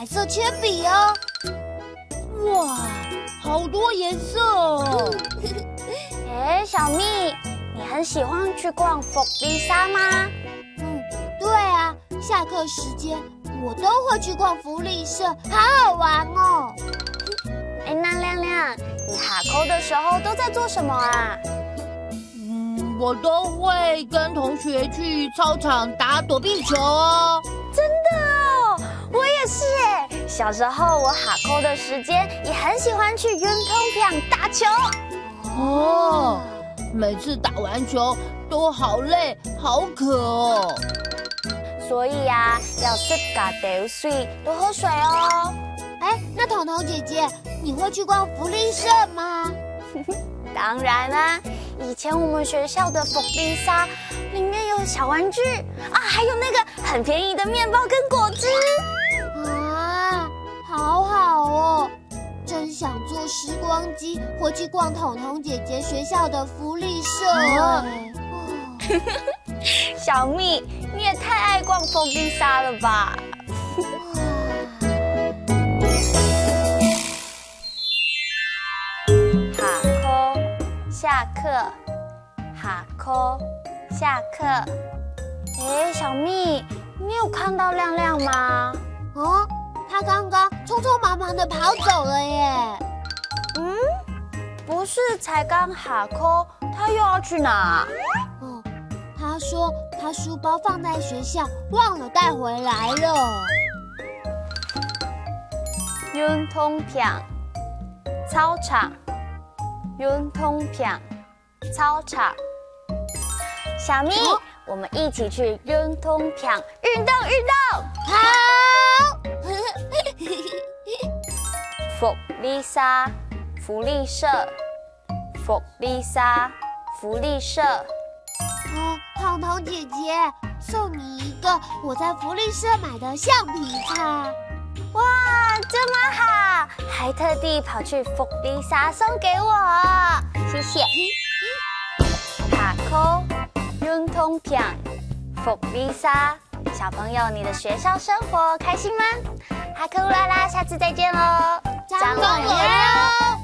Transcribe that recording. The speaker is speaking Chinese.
色铅笔哦。哇，好多颜色哦！小蜜，你很喜欢去逛福利沙吗？对啊，下课时间我都会去逛福利社，好好玩哦。那亮亮，你哈扣的时候都在做什么啊？我都会跟同学去操场打躲避球哦。真的哦，我也是哎。小时候我哈扣的时间也很喜欢去运动场打球。哦，每次打完球都好累，好渴哦。所以呀，要适加掉水，多喝水哦。那彤彤姐姐，你会去逛福利社吗？当然啦，以前我们学校的福利沙里面有小玩具啊，还有那个很便宜的面包跟果汁啊，好好哦，真想坐时光机回去逛彤彤姐姐学校的福利社小蜜，你也太爱逛福利沙了吧？哈扣下课，哈扣下课。小蜜，你有看到亮亮吗？他刚刚匆匆忙忙的跑走了耶。不是才刚哈扣，他又要去哪？他说他书包放在学校，忘了带回来了。运动场，操场，运动场，操场。小蜜，我们一起去运动场运动。好。福利沙，福利社，福利沙，福利社。彤彤姐姐，送你一个我在福利社买的橡皮擦。哇，这么好，还特地跑去福利沙送给我，谢谢。哈扣运动场，福利沙，小朋友，你的学校生活开心吗？哈扣乌拉拉，下次再见喽，张总加油！